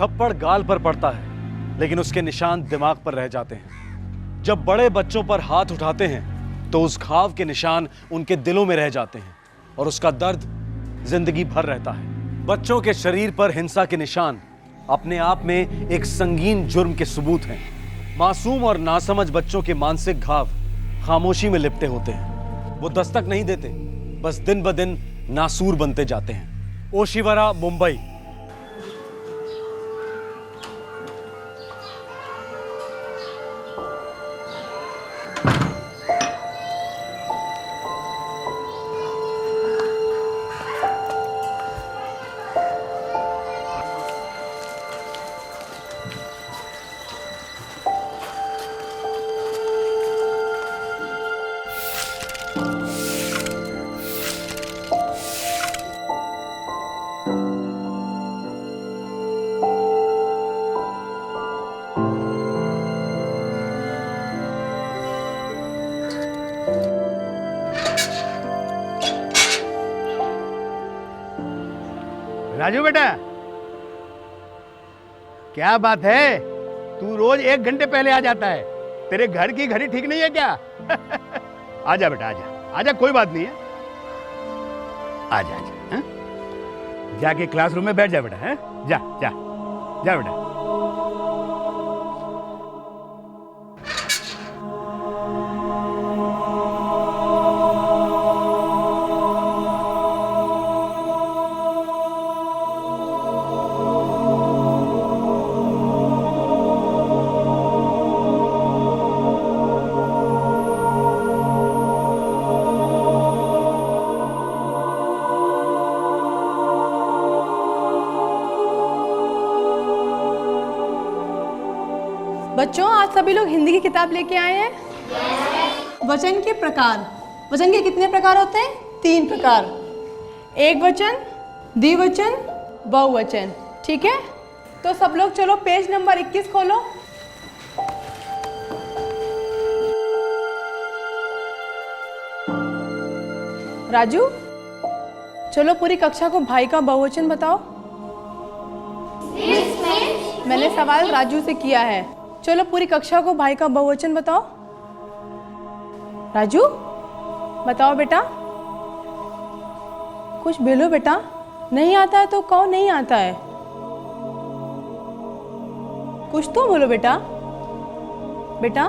थप्पड़ गाल पर पड़ता है, लेकिन उसके निशान दिमाग पर रह जाते हैं। जब बड़े बच्चों पर हाथ उठाते हैं तो उस घाव के निशान उनके दिलों में रह जाते हैं और उसका दर्द जिंदगी भर रहता है। बच्चों के शरीर पर हिंसा के निशान अपने आप में एक संगीन जुर्म के सबूत हैं। मासूम और नासमझ बच्चों के मानसिक घाव खामोशी में लिपटे होते हैं। वो दस्तक नहीं देते, बस दिन ब दिन नासूर बनते जाते हैं। ओशिवरा, मुंबई। राजू बेटा, क्या बात है, तू रोज 1 घंटे पहले आ जाता है। तेरे घर की घड़ी ठीक नहीं है क्या? आजा बेटा, आजा आजा, कोई बात नहीं है। आजा आजा, जाके क्लासरूम में बैठ जा बेटा। है, जा जा जा बेटा। बच्चों, आज सभी लोग हिंदी की किताब लेके आए हैं। वचन के प्रकार। वचन के कितने प्रकार होते हैं? 3 प्रकार। एक वचन, द्विवचन, बहुवचन। ठीक है, तो सब लोग चलो पेज नंबर 21 खोलो। राजू, चलो पूरी कक्षा को भाई का बहुवचन बताओ। मैंने सवाल राजू से किया है। चलो पूरी कक्षा को भाई का बहुवचन बताओ। राजू, बताओ बेटा। कुछ बोलो बेटा। नहीं आता है तो कहो नहीं आता है। कुछ तो बोलो बेटा। बेटा,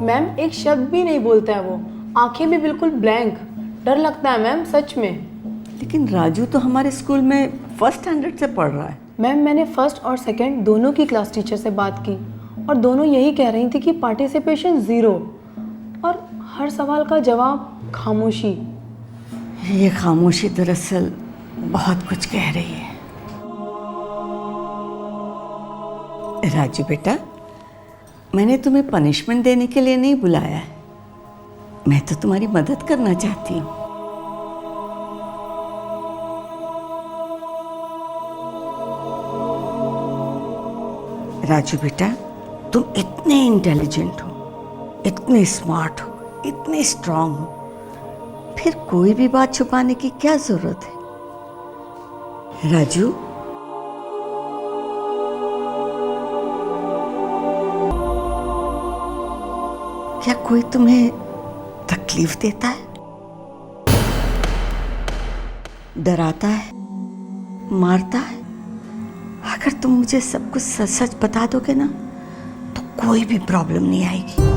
मैम एक शब्द भी नहीं बोलता है वो, आंखें भी बिल्कुल ब्लैंक। डर लगता है मैम, सच में। लेकिन राजू तो हमारे स्कूल में फर्स्ट स्टैंडर्ड से पढ़ रहा है। मैम, मैंने फर्स्ट और सेकंड दोनों की क्लास टीचर से बात की और दोनों यही कह रही थी कि पार्टिसिपेशन 0 और हर सवाल का जवाब खामोशी। ये खामोशी दरअसल बहुत कुछ कह रही है। राजू बेटा, मैंने तुम्हें पनिशमेंट देने के लिए नहीं बुलाया है, मैं तो तुम्हारी मदद करना चाहती हूँ। राजू बेटा, तुम इतने इंटेलिजेंट हो, इतने स्मार्ट हो, इतने स्ट्रांग हो, फिर कोई भी बात छुपाने की क्या जरूरत है? राजू, क्या कोई तुम्हें तकलीफ देता है, डराता है, मारता है? अगर तुम मुझे सब कुछ सच सच बता दोगे ना, तो कोई भी प्रॉब्लम नहीं आएगी।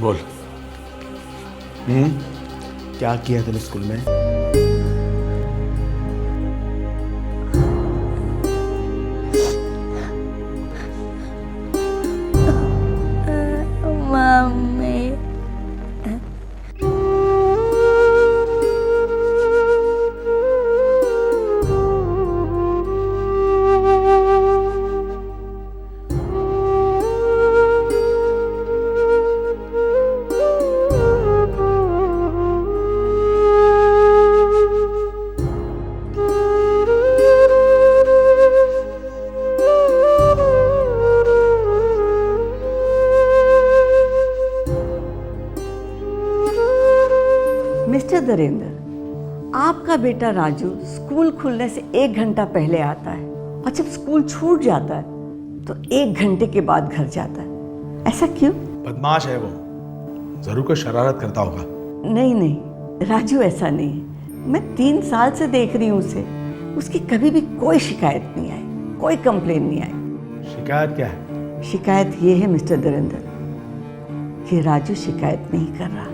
बोल। क्या किया तूने स्कूल में? मम्मी। मिस्टर दरिंदर, आपका बेटा राजू स्कूल खुलने से 1 घंटा पहले आता है और जब स्कूल छूट जाता है तो 1 घंटे के बाद घर जाता है। ऐसा क्यों? बदमाश है वो, जरूर कोई शरारत करता होगा। नहीं नहीं, राजू ऐसा नहीं है। मैं 3 साल से देख रही हूँ उसे, उसकी कभी भी कोई शिकायत नहीं आई, कोई कंप्लेन नहीं आई। शिकायत क्या है? शिकायत ये है मिस्टर दरिंदर कि राजू शिकायत नहीं कर रहा।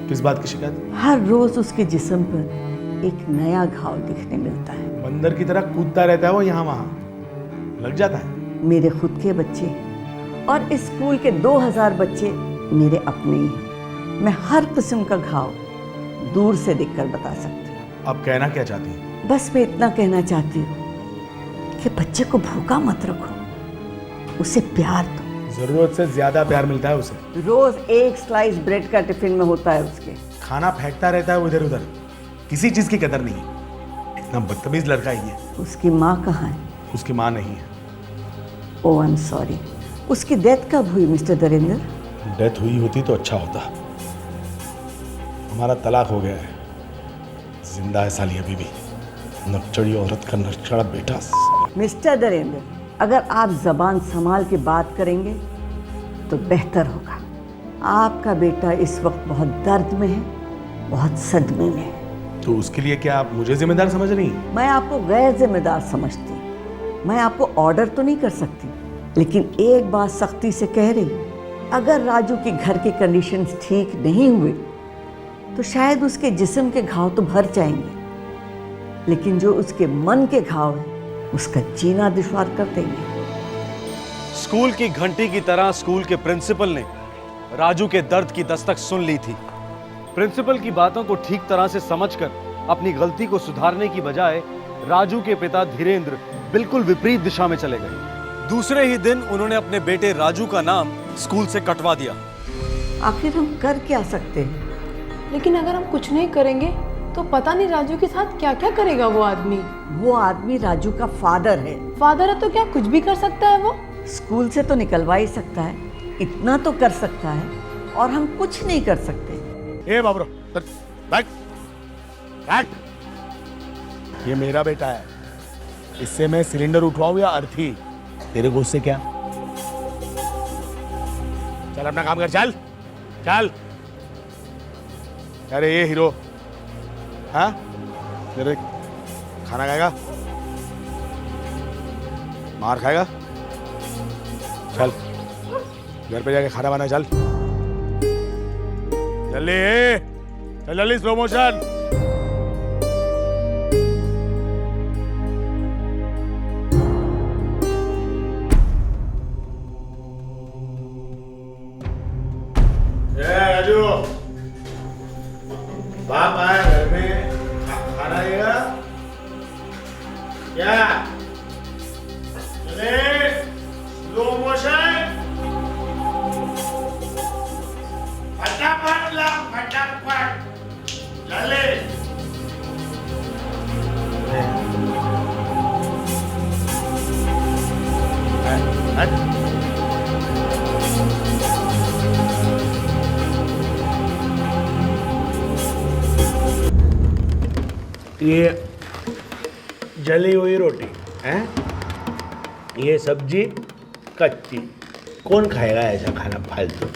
किस बात की शिकायत? हर रोज उसके जिस्म पर एक नया घाव दिखने मिलता है। बंदर की तरह कूदता रहता है वो, यहाँ वहाँ लग जाता है। मेरे खुद के बच्चे और इस स्कूल के 2000 बच्चे मेरे अपने ही हैं। मैं हर किस्म का घाव दूर से देखकर बता सकती हूँ। अब कहना क्या चाहती हैं? बस मैं इतना कहना चाहती हूँ कि बच्चे को भूखा मत रखो, उसे प्यार दो। जरूरत से ज्यादा प्यार मिलता है उसे। रोज 1 स्लाइस ब्रेड का टिफिन में होता है उसके। खाना फेंकता रहता है वो इधर उधर, किसी चीज की कदर नहीं है। इतना बदतमीज लड़का ही है। उसकी माँ कहाँ है? उसकी माँ नहीं है। ओह आई एम सॉरी। उसकी डेथ कब हुई मिस्टर दरिंदर? डेथ हुई होती तो अच्छा होता। हमारा तलाक हो गया है। जिंदा है साली अभी भी, नकचड़ी औरत का नकचड़ा बेटा। मिस्टर दरिंदर, अगर आप जबान संभाल के बात करेंगे तो बेहतर होगा। आपका बेटा इस वक्त बहुत दर्द में है, बहुत सदमे में है। तो उसके लिए क्या आप मुझे जिम्मेदार समझ रही हैं? मैं आपको गैर जिम्मेदार समझती हूँ। मैं आपको ऑर्डर तो नहीं कर सकती, लेकिन एक बात सख्ती से कह रही हूँ, अगर राजू के घर के कंडीशंस ठीक नहीं हुए तो शायद उसके जिस्म के घाव तो भर जाएंगे, लेकिन जो उसके मन के घाव है उसका जीना दुश्वार कर देंगे। स्कूल की घंटी की तरह स्कूल के प्रिंसिपल ने राजू के दर्द की दस्तक सुन ली थी। प्रिंसिपल की बातों को ठीक तरह से समझकर अपनी गलती को सुधारने की बजाय राजू के पिता धीरेन्द्र बिल्कुल विपरीत दिशा में चले गए। दूसरे ही दिन उन्होंने अपने बेटे राजू का नाम स्कूल से कटवा दिया। आखिर हम कर क्या सकते हैं? लेकिन अगर हम कुछ नहीं करेंगे तो पता नहीं राजू के साथ क्या क्या करेगा वो आदमी। वो आदमी राजू का फादर है। फादर है तो क्या कुछ भी कर सकता है वो? स्कूल से तो निकलवा ही सकता है, इतना तो कर सकता है, और हम कुछ नहीं कर सकते। ए बाबरो, बैठ बैठ। ये मेरा बेटा है, इससे मैं सिलेंडर उठवाऊं या अर्थी? तेरे को उससे क्या? चल अपना काम कर, चल चल। अरे ये हीरो, हाँ तेरे खाना खाएगा, मार खाएगा? चल घर पे जाके खाना बना। चल जल्दी, चल जल्दी, स्लो मोशन। राजू, बाप आया घर में, खाना देगा क्या? चले स्लो मोशन, फटाफट ला, फटाफट चले। ये जली हुई रोटी है, ये सब्जी कच्ची। कौन खाएगा ऐसा खाना फालतू?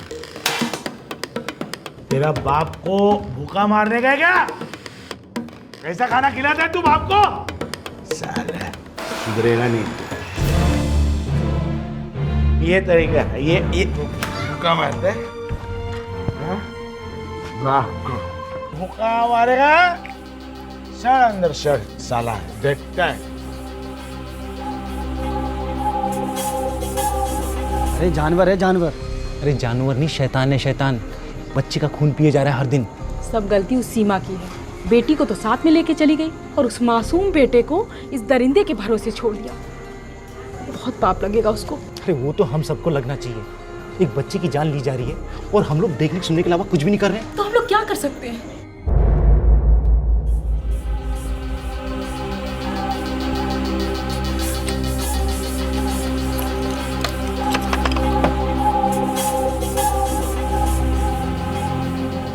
तेरा बाप को भूखा मारने का है क्या? ऐसा खाना खिलाता है तू बाप को? साला सुधरेगा नहीं। ये तरीका है, ये भूखा मारते भूखा मारेगा सर अंदर सर साला देखता है। अरे जानवर है जानवर। अरे जानवर नहीं, शैतान है शैतान। बच्चे का खून पिए जा रहा है हर दिन। सब गलती उस सीमा की है। बेटी को तो साथ में लेके चली गई और उस मासूम बेटे को इस दरिंदे के भरोसे छोड़ दिया। बहुत पाप लगेगा उसको। अरे वो तो हम सबको लगना चाहिए। एक बच्चे की जान ली जा रही है और हम लोग देखने सुनने के अलावा कुछ भी नहीं कर रहे हैं। तो हम लोग क्या कर सकते हैं?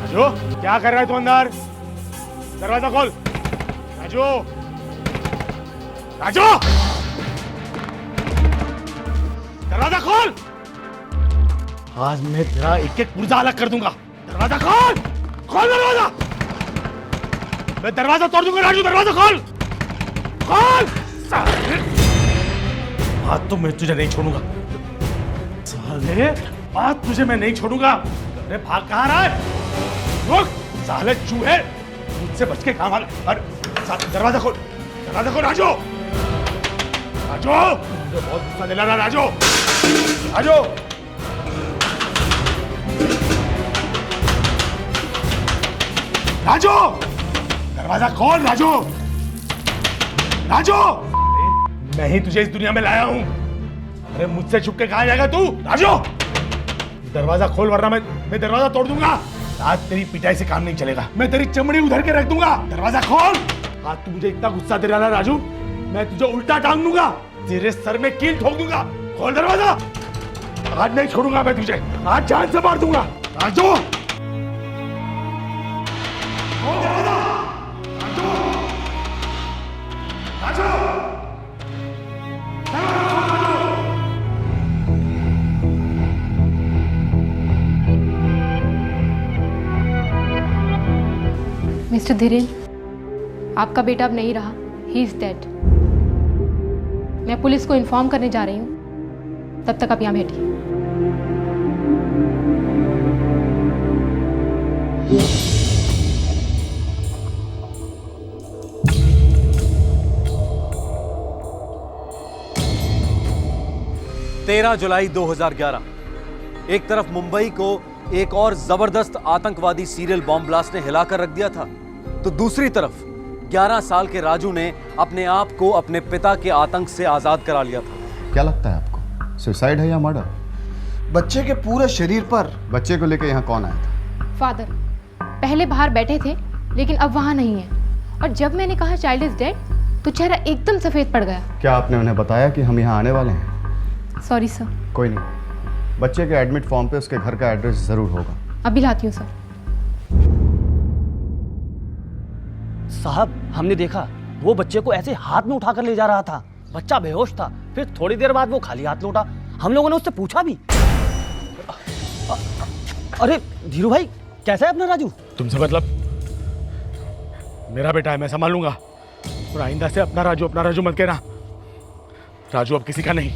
राजू क्या कर रहा है तू अंदर? दरवाजा खोल। राजू राजू दरवाजा खोल। आज मैं तेरा एक एक पुर्जा अलग कर दूंगा। दरवाजा खोल। खोल दरवाजा। मैं दरवाजा तोड़ दूंगा। राजू दरवाजा खोल। खोल। साले आज तो मैं तुझे नहीं छोड़ूंगा। साले आज तुझे मैं नहीं छोड़ूंगा। अरे भाग कहाँ रहा है? रुक साले चूहे, मुझसे बच के काम आ। अरे दरवाजा खोल। दरवाजा खोल राजू। राजू मुझे बहुत गुस्सा दिला रहा। राजू राजू राजू दरवाजा खोल। राजू राजू मैं ही तुझे इस दुनिया में लाया हूं। अरे मुझसे छुप के कहां जाएगा तू? राजू दरवाजा खोल वरना मैं दरवाजा तोड़ दूंगा। आज तेरी पिटाई से काम नहीं चलेगा। मैं तेरी चमड़ी उधर के रख दूंगा। दरवाजा खोल। आज तू मुझे इतना गुस्सा दे रहा है राजू, मैं तुझे उल्टा टांग दूंगा। तेरे सर में कील ठोक दूंगा। खोल दरवाजा। आज नहीं छोड़ूंगा मैं तुझे। आज जान से मार दूंगा। राजू खोल दरवाजा। राजू राजू मिस्टर धीरेन्द्र, आपका बेटा अब नहीं रहा। He is dead. मैं पुलिस को इन्फॉर्म करने जा रही हूँ, तब तक आप यहाँ बैठिए। तेरह जुलाई 2011 एक तरफ मुंबई को एक और जबरदस्त आतंकवादी सीरियल बॉम्ब ब्लास्ट ने हिलाकर रख दिया था, तो दूसरी तरफ 11 साल के राजू ने अपने आप को अपने पिता के आतंक से आजाद करा लिया था। क्या लगता है आपको, सुसाइड है या मर्डर? बच्चे के पूरे शरीर पर। बच्चे को लेकर यहाँ कौन आया था? फादर पहले बाहर बैठे थे, लेकिन अब वहाँ नहीं है। और जब मैंने कहा चाइल्ड इज डेड, तो चेहरा एकदम सफेद पड़ गया। क्या आपने उन्हें बताया कि हम यहाँ आने वाले हैं? Sorry sir. कोई नहीं, बच्चे के एडमिट फॉर्म पे उसके घर का एड्रेस जरूर होगा। अभी लाती हूँ सर। साहब हमने देखा वो बच्चे को ऐसे हाथ में उठाकर ले जा रहा था। बच्चा बेहोश था, फिर थोड़ी देर बाद वो खाली हाथ लौटा। हम लोगों ने उससे पूछा भी। अरे धीरू भाई, कैसा है अपना राजू? तुमसे मतलब? मेरा बेटा है, मैं संभाल लूंगा। और आइंदा से अपना राजू मत कहना। राजू अब किसी का नहीं।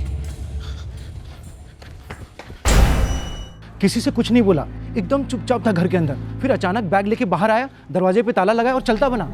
किसी से कुछ नहीं बोला, एकदम चुपचाप था घर के अंदर। फिर अचानक बैग लेके बाहर आया, दरवाजे पे ताला लगाया और चलता बना।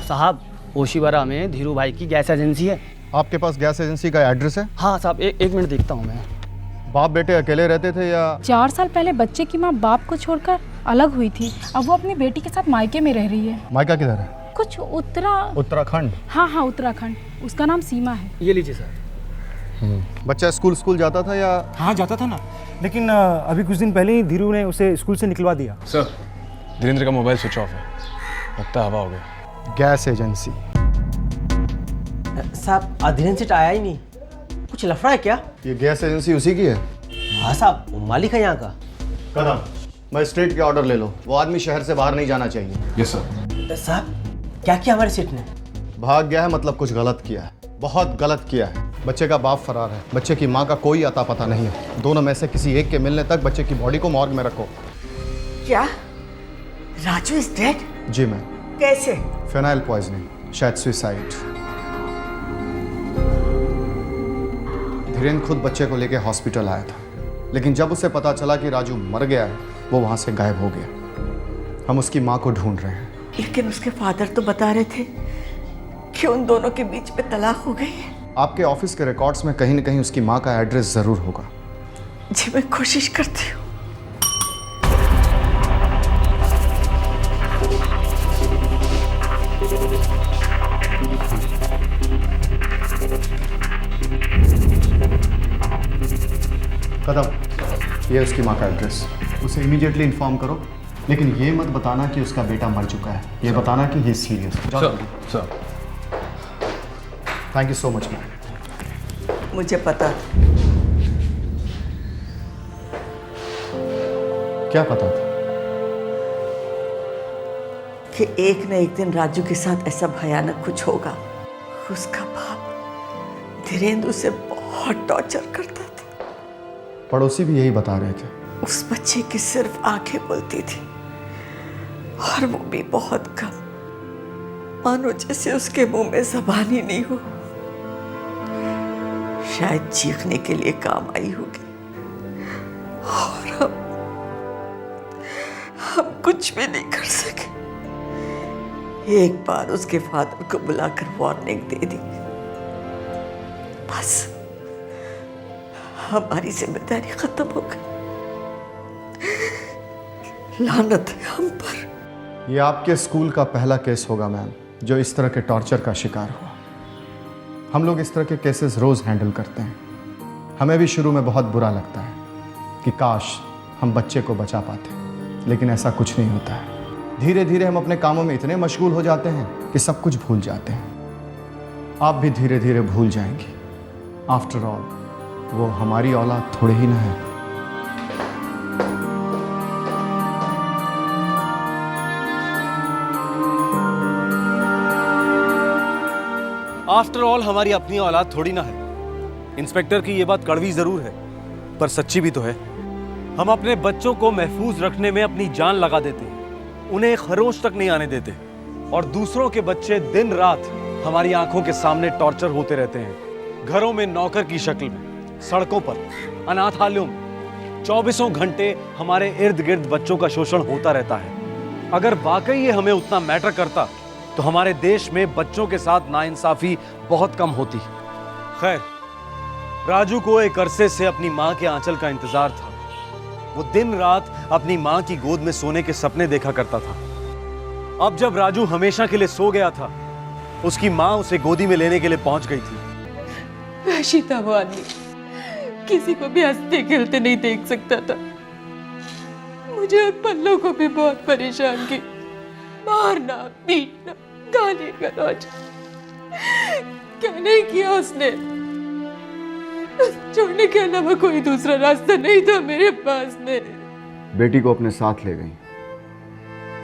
साहब ओशीवारा में धीरू भाई की गैस एजेंसी है। आपके पास गैस एजेंसी का एड्रेस है? हाँ साहब, एक मिनट देखता हूँ मैं। बाप बेटे अकेले रहते थे या? 4 साल पहले बच्चे की माँ बाप को छोड़कर अलग हुई थी। अब वो अपनी बेटी के साथ मायके में रह रही है। मायका किधर है? कुछ उत्तराखंड। हाँ उत्तराखंड। उसका नाम सीमा है। ये लीजिए सर। बच्चा स्कूल जाता था या? हाँ जाता था ना, लेकिन अभी कुछ दिन पहले ही धीरू ने उसे स्कूल से निकलवा दिया। सर, धीरेन्द्र का मोबाइल स्विच ऑफ है, लगता है हवा हो गया। Gas agency. साहब धीरेन्द्र सेठ आया ही नहीं, कुछ लफड़ा है क्या? ये गैस एजेंसी उसी की है? हाँ साहब, वो मालिक है यहाँ का। कदम, मजिस्ट्रेट के ऑर्डर ले लो। वो आदमी शहर से बाहर नहीं जाना चाहिए। Yes sir. साहब क्या किया हमारे सेठ ने? भाग गया है मतलब कुछ गलत किया है, बहुत गलत किया है। बच्चे का बाप फरार है, बच्चे की माँ का कोई अता पता नहीं है। दोनों में से किसी एक के मिलने तक बच्चे की बॉडी को मॉर्ग में रखो। क्या? Raju is dead? जी मैम। कैसे? Phenyl poisoning. शायद सुसाइड। धीरेन्द्र खुद बच्चे को लेकर हॉस्पिटल आया था, लेकिन जब उसे पता चला कि राजू मर गया है, वो वहां से गायब हो गया। हम उसकी माँ को ढूंढ रहे हैं। लेकिन उसके फादर तो बता रहे थे कि उन दोनों के बीच में तलाक हो गई है। आपके ऑफिस के रिकॉर्ड्स में कहीं न कहीं उसकी माँ का एड्रेस जरूर होगा। जी मैं कोशिश करती हूँ। कदम, ये उसकी माँ का एड्रेस। उसे इमीडिएटली इन्फॉर्म करो, लेकिन ये मत बताना कि उसका बेटा मर चुका है। ये बताना कि he is serious. Sir thank you so much ma'am. मुझे पता था। क्या पता था? कि एक न एक दिन राजू के साथ ऐसा भयानक कुछ होगा। उसका बाप धीरेन्द्र उसे बहुत टॉर्चर करता था। पड़ोसी भी यही बता रहे थे। उस बच्चे की सिर्फ आंखें बोलती थी, और वो भी बहुत कम, मानो जैसे उसके मुंह में जबान ही नहीं हो। शायद चीखने के लिए काम आई होगी। और हम कुछ भी नहीं कर सके। एक बार उसके फादर को बुलाकर वार्निंग दे दी, बस हमारी जिम्मेदारी खत्म हो गई। लानत है हम पर। ये आपके स्कूल का पहला केस होगा मैम, जो इस तरह के टॉर्चर का शिकार हुआ। हम लोग इस तरह के केसेस रोज हैंडल करते हैं। हमें भी शुरू में बहुत बुरा लगता है कि काश हम बच्चे को बचा पाते, लेकिन ऐसा कुछ नहीं होता है। धीरे धीरे हम अपने कामों में इतने मशगूल हो जाते हैं कि सब कुछ भूल जाते हैं। आप भी धीरे धीरे भूल जाएंगी। आफ्टर ऑल वो हमारी औलाद थोड़े ही ना है। आफ्टर ऑल हमारी अपनी औलाद थोड़ी ना है। इंस्पेक्टर की ये बात कड़वी जरूर है, पर सच्ची भी तो है। हम अपने बच्चों को महफूज रखने में अपनी जान लगा देते हैं, उन्हें एक खरोंच तक नहीं आने देते, और दूसरों के बच्चे दिन रात हमारी आंखों के सामने टॉर्चर होते रहते हैं। घरों में नौकर की शक्ल में, सड़कों पर, अनाथालयों में 24 घंटे हमारे इर्द गिर्द बच्चों का शोषण होता रहता है। अगर वाकई ये हमें उतना मैटर करता तो हमारे देश में बच्चों के साथ नाइंसाफी बहुत कम होती। खैर, राजू को एक अरसे से अपनी मां के आंचल का इंतजार था। वो दिन रात अपनी मां की गोद में सोने के सपने देखा करता था। अब जब राजू हमेशा के लिए सो गया था, उसकी मां उसे गोदी में लेने के लिए पहुंच गई थी। वैसी था वो आदमी, किसी को भी हंसते खेलते नहीं देख सकता था। मुझे और पल्लू को भी बहुत परेशान की, मारना, पीटना, गाली गलौज, क्या नहीं किया उसने। छोड़ने के अलावा कोई दूसरा रास्ता नहीं था मेरे पास में। बेटी को अपने साथ ले गई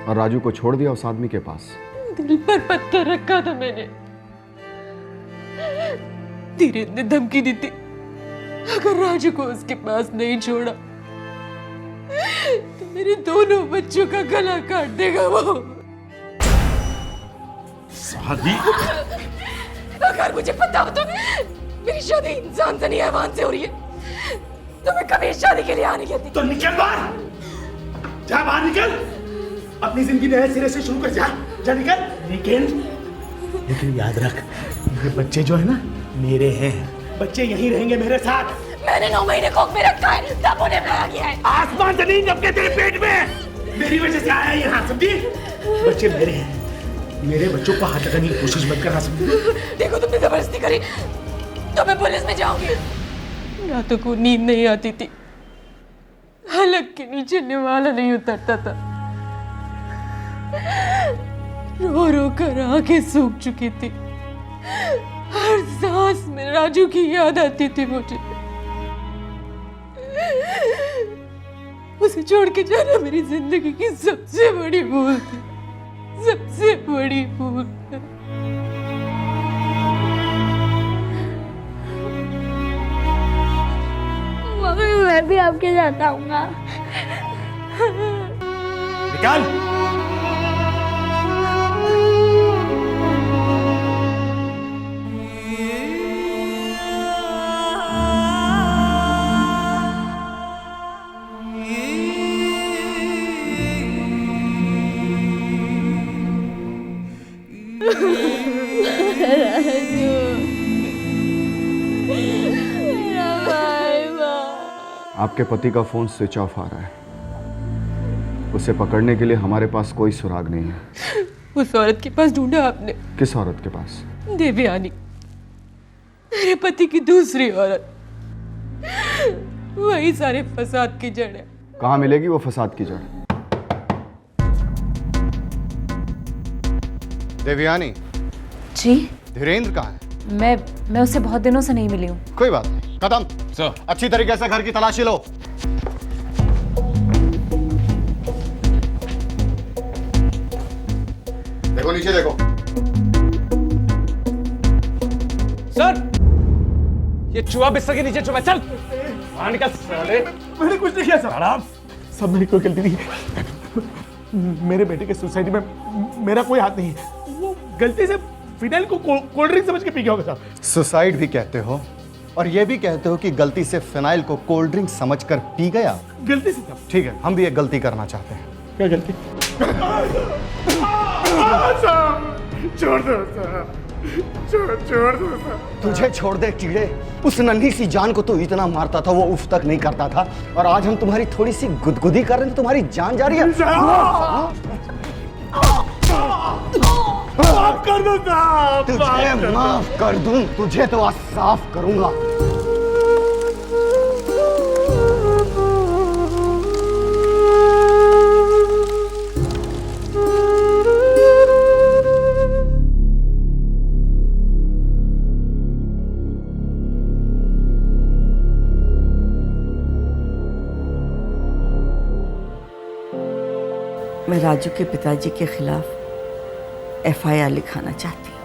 और राजू को छोड़ दिया उस आदमी के पास। दिल पर पत्थर रखा था मैंने। धीरेन्द्र ने धमकी दी थी, अगर राजू को उसके पास नहीं छोड़ा तो मेरे दोनों बच्चों का गला काट देगा वो। शादी? अगर मुझे पता हो तो मेरी शादी इंसान से नहीं हैवान से हो रही है, तो मैं कभी शादी के लिए आने कहती। तो निकल बाहर, जा बाहर निकल, अपनी जिंदगी नए सिरे से शुरू कर। जा निकल। लेकिन याद रख, ये बच्चे जो है ना मेरे हैं, बच्चे यहीं रहेंगे मेरे साथ। मैंने 9 महीने कोख में रखा है, तब उन्हें मारा गया है। आसमान से नहीं झपके तेरे पेट में, मेरी वजह से आया यहाँ, समझी? बच्चे मेरे हैं, मेरे बच्चों को हाथ लगाने की कोशिश मत करना, समझी? देखो तुमने जबरदस्ती करी तो मैं पुलिस में जाऊंगी। रातों को नींद नहीं आती थी, हलक के नीचे निवाला नहीं उतरता था, रो रो कर आंखें सूख चुकी थी। हर सांस में राजू की याद आती थी मुझे। उसे छोड़ के जाना मेरी जिंदगी की सबसे बड़ी भूल थी, सबसे बड़ी भूल। मम्मी मैं भी आपके साथ आऊंगा। निकाल। आपके पति का फोन स्विच ऑफ आ रहा है। उसे पकड़ने के लिए हमारे पास कोई सुराग नहीं है। उस औरत के पास ढूंढा आपने? किस औरत के पास? देवयानी, मेरे पति की दूसरी औरत। वही सारे फसाद की जड़ है। कहाँ मिलेगी वो फसाद की जड़? देवयानी जी धीरेन्द्र कहाँ है? मैं उससे बहुत दिनों से नहीं मिली हूँ। कोई बात नहीं, कदम सर। अच्छी तरीके से घर की तलाशी लो। देखो नीचे देखो। सर, ये चूहा बिस्तर के नीचे चुपा। चल बाहर निकल साले। मैंने कुछ नहीं किया सर। सब मेरी कोई गलती नहीं है। मेरे बेटे के सुसाइड में मेरा कोई हाथ नहीं है। वो गलती से फिनाइल को कोल्ड ड्रिंक समझ के पी गया होगा साहब। सुसाइड भी कहते हो और ये भी कहते हो कि गलती से फिनाइल को कोल्ड ड्रिंक समझकर पी गया। गलती से साहब। ठीक है, हम भी एक गलती करना चाहते हैं। क्या गलती? छोड़ दो साहब, छोड़ दो साहब। तुझे छोड़ दे कीड़े। उस नन्ही सी जान को तू इतना मारता था, वो उफ तक नहीं करता था, और आज हम तुम्हारी थोड़ी सी गुदगुदी कर रहे हैं, तुम्हारी जान जा रही है। माफ कर दो साहब। तुझे माफ कर दूं? तुझे तो आज साफ करूंगा। मैं राजू के पिताजी के खिलाफ एफआईआर लिखाना चाहती हूँ।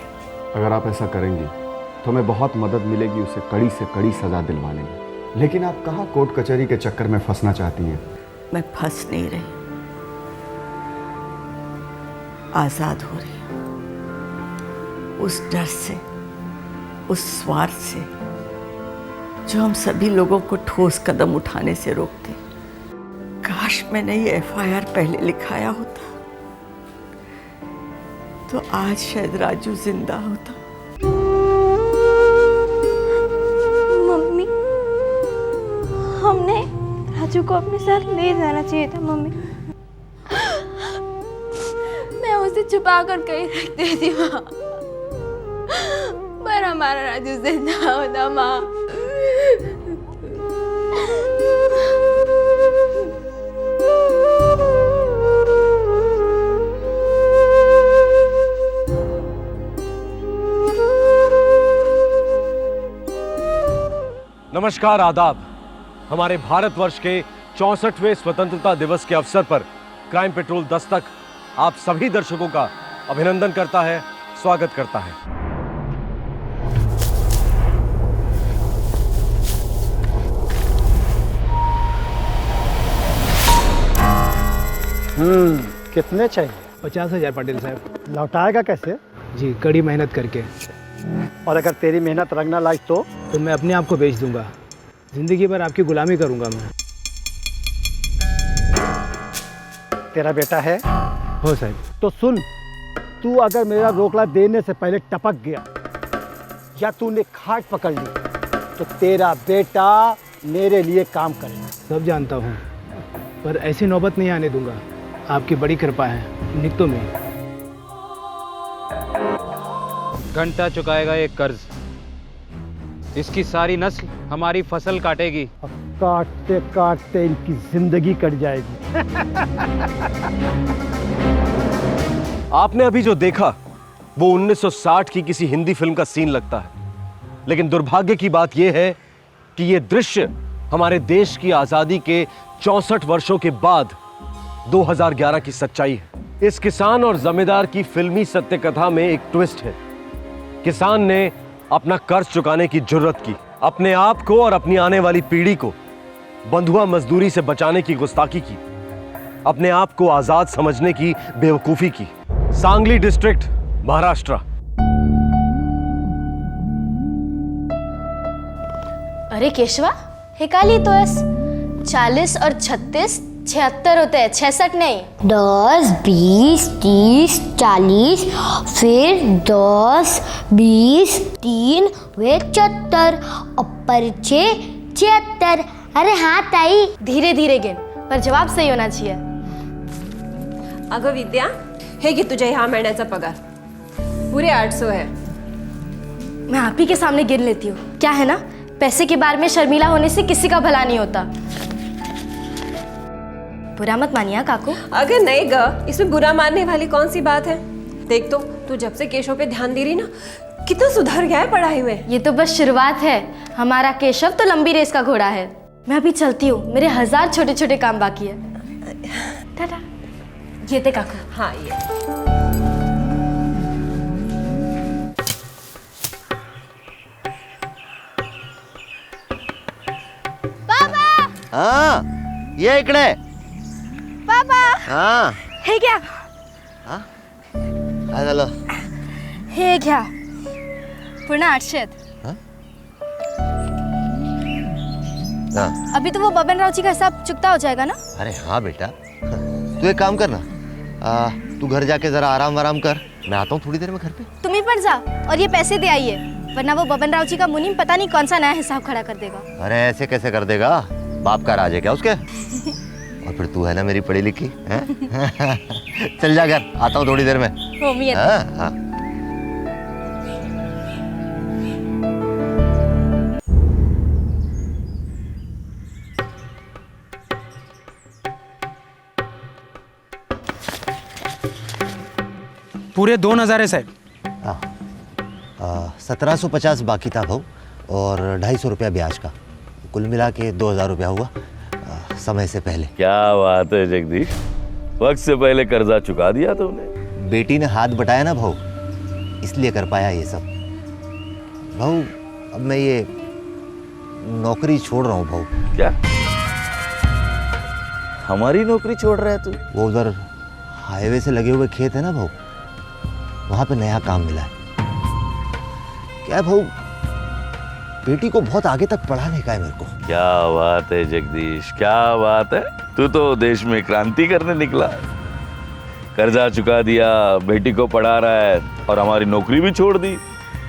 अगर आप ऐसा करेंगी तो हमें बहुत मदद मिलेगी, उसे कड़ी से कड़ी सजा दिलवाने में। लेकिन आप कहाँ कोर्ट कचहरी के चक्कर में फंसना चाहती हैं? मैं फंस नहीं रही, आजाद हो रही हूँ उस डर से, उस स्वार्थ से जो हम सभी लोगों को ठोस कदम उठाने से रोकते। काश मैंने ये एफआईआर पहले लिखाया होता तो आज शायद राजू जिंदा होता। मम्मी, हमने राजू को अपने साथ ले जाना चाहिए था। मम्मी, मैं उसे छुपा कर कहीं रख देती माँ, पर हमारा राजू जिंदा होता माँ। नमस्कार, आदाब। हमारे भारतवर्ष के 64वें स्वतंत्रता दिवस के अवसर पर क्राइम पेट्रोल दस्तक आप सभी दर्शकों का अभिनंदन करता है, स्वागत करता है। कितने चाहिए? 50,000 पाटिल साहब। लौटाएगा कैसे? जी, कड़ी मेहनत करके। और अगर तेरी मेहनत रंग ना लाई तो मैं अपने आप को बेच दूंगा। जिंदगी भर आपकी गुलामी करूंगा मैं। तेरा बेटा है? हो साहब। तो सुन, तू अगर मेरा रोकड़ा देने से पहले टपक गया या तूने खाट पकड़ ली तो तेरा बेटा मेरे लिए काम करेगा। सब जानता हूँ, पर ऐसी नौबत नहीं आने दूंगा। आपकी बड़ी कृपा है। निकतो में घंटा चुकाएगा ये कर्ज। इसकी सारी नस्ल हमारी फसल काटेगी। काटते काटते इनकी जिंदगी कट जाएगी। आपने अभी जो देखा वो 1960 की किसी हिंदी फिल्म का सीन लगता है, लेकिन दुर्भाग्य की बात यह है कि यह दृश्य हमारे देश की आजादी के 64 वर्षों के बाद 2011 की सच्चाई है। इस किसान और जमींदार की फिल्मी सत्य कथा में एक ट्विस्ट है। किसान ने अपना कर्ज चुकाने की जुर्रत की, अपने आप को और अपनी आने वाली पीढ़ी को बंधुआ मजदूरी से बचाने की गुस्ताखी की, अपने आप को आजाद समझने की बेवकूफी की। सांगली डिस्ट्रिक्ट, महाराष्ट्र। अरे केशवा, हे का लिहितोयस? 40 और 36 76 होते हैं, 66 नहीं। 10, 20, 30, 40, फिर 10, 20, 3 वे 74, ऊपर 6, 76। अरे हाँ ताई, धीरे धीरे गिन, पर जवाब सही होना चाहिए। अगं विद्या, हे घे तुझ्या ह्या महिन्याचा पगार, पुरे 800 है। मैं आप ही के सामने गिन लेती हूँ। क्या है ना, पैसे के बारे में शर्मीला होने से किसी का भला नहीं होता। बुरा मत मानिए काकू। अगर नहीं ग, इसमें बुरा मानने वाली कौन सी बात है। देख तो, तू जब से केशव पे ध्यान दे रही ना, कितना सुधर गया है पढ़ाई में। ये तो बस शुरुआत है, हमारा केशव तो लंबी रेस का घोड़ा है। मैं अभी चलती हूँ, मेरे 1000 छोटे छोटे काम बाकी है। टाटा। ये थे काकू। हाँ ये। हाँ, ये इकडे. पापा. हाँ. हे घ्या. हाँ? काय झालं? हे घ्या. पूर्ण 800. हाँ. अभी तो वो बबनराव जी का हिसाब चुकता हो जाएगा ना? अरे हाँ बेटा, तू एक काम करना, तू घर जाके जरा आराम आराम कर, मैं आता हूँ थोड़ी देर में घर पे। तुम ही पड़ जा और ये पैसे दे आइए, वरना वो बबनराव जी का मुनीम पता नहीं कौन सा नया हिसाब खड़ा कर देगा। अरे ऐसे कैसे कर देगा, बाप का राज है क्या उसके? और फिर तू है ना मेरी पढ़ी लिखी है? चल जा घर, आता हूँ थोड़ी देर में। हाँ हाँ। पूरे 2000 है साहब। 1750 बाकी था भाऊ, और 250 रुपया ब्याज का, कुल मिला के 2000 रुपया हुआ समय से पहले। क्या बात है जगदीश, वक्त से पहले कर्जा चुका दिया तुमने। बेटी ने हाथ बटाया ना भाऊ, इसलिए कर पाया ये सब। भाऊ अब मैं ये नौकरी छोड़ रहा हूँ भाऊ। क्या हमारी नौकरी छोड़ रहा है तू? वो उधर हाईवे से लगे हुए खेत है ना भाऊ, वहां पे नया काम मिला है। क्या है भाऊ, बेटी को बहुत आगे तक पढ़ाने का है मेरे को। क्या बात है जगदीश, क्या बात है, तू तो देश में क्रांति करने निकला है। कर्जा चुका दिया, बेटी को पढ़ा रहा है और हमारी नौकरी भी छोड़ दी।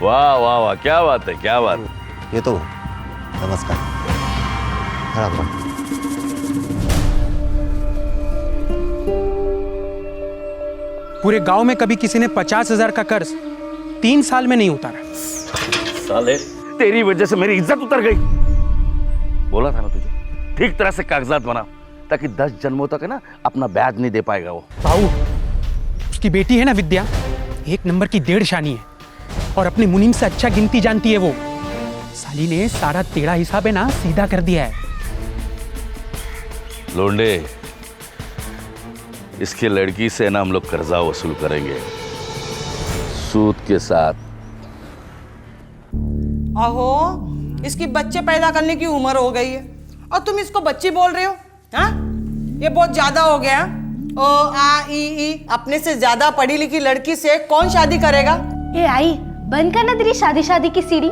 वाह वाह वाह, क्या बात है, क्या बात है। ये तो नमस्कार। हाँ, पूरे गांव में कभी किसी ने 50,000 का कर्ज 3 साल में नहीं उतारा। साले, तेरी वजह से मेरी इज्जत उतर गई। बोला था ना तुझे, ठीक तरह से कागजात बना, ताकि 10 जन्मों तक है ना अपना ब्याज नहीं दे पाएगा वो। बाबू, उसकी बेटी है ना विद्या, 1 नंबर की 1.5 शानी है और अपने मुनीम से अच्छा गिनती जानती है वो। साली ने सारा तेरा हिसाब है ना सीधा कर दिया है। लोंडे, इसके लड़की से ना हम लोग कर्जा वसूल करेंगे, सूद के साथ। अहो, इसकी बच्चे पैदा करने की उम्र हो गई है और तुम इसको बच्ची बोल रहे हो? हाँ, ये बहुत ज्यादा हो गया। ओ आ ई, अपने से ज्यादा पढ़ी लिखी लड़की से कौन शादी करेगा? ए आई, बंद करना तेरी शादी शादी की सीढ़ी।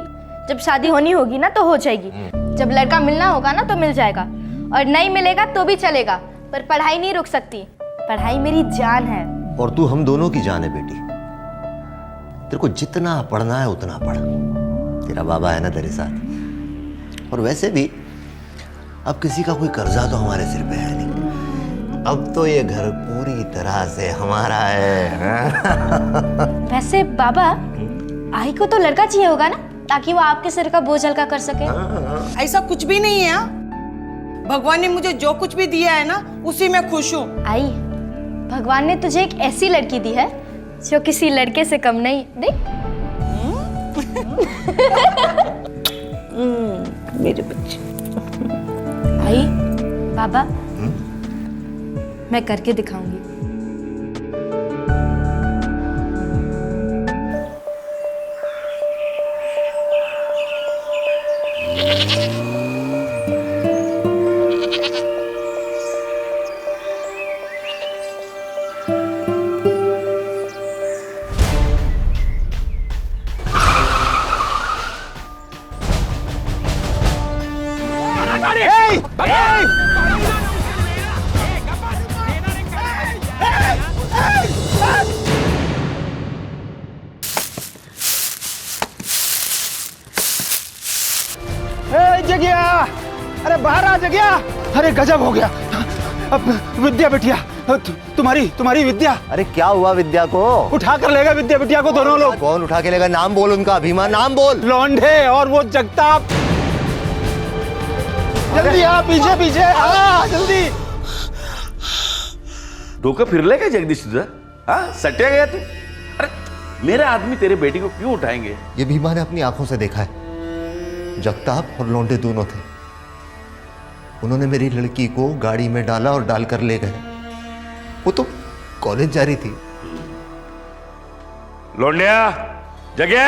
जब शादी होनी होगी ना तो हो जाएगी, जब लड़का मिलना होगा ना तो मिल जाएगा, और नहीं मिलेगा तो भी चलेगा, पर पढ़ाई नहीं रुक सकती। पढ़ाई मेरी जान है। और तू हम दोनों की जान है बेटी। तेरे को जितना पढ़ना है उतना पढ़, तेरा बाबा है ना तेरे साथ। और वैसे भी अब किसी का कोई कर्जा तो हमारे सिर पे है नहीं, अब तो ये घर पूरी तरह से हमारा है। वैसे बाबा, आई को तो लड़का चाहिए होगा ना, ताकि वो आपके सिर का बोझ हल्का कर सके। ऐसा कुछ भी नहीं है। भगवान ने मुझे जो कुछ भी दिया है ना, उसी में खुश हूँ। आई, भगवान ने तुझे एक ऐसी लड़की दी है जो किसी लड़के से कम नहीं। देख मेरे बच्चे। आई, बाबा, मैं करके दिखाऊंगी। बाहर आ जगह। अरे गजब हो गया। अब विद्या बिटिया, तुम्हारी विद्या। अरे क्या हुआ विद्या को? उठा कर लेगा विद्या बिटिया को दोनों लोग। कौन उठा के लेगा? नाम बोल उनका। भीमा नाम बोल। लौंडे और वो जगताप। जल्दी आ, पीछे पीछे आ, जल्दी। डोका फिरले क्या जगदीश तुझा? हाँ, सट्या गया तू? अरे मेरे आदमी तेरे बेटी को क्यों उठाएंगे? ये भीमा ने अपनी आंखों से देखा है। जगताप और लौंडे दोनों थे। उन्होंने मेरी लड़की को गाड़ी में डाला और डालकर ले गए। वो तो कॉलेज जा रही थी। लौंडिया, जगह।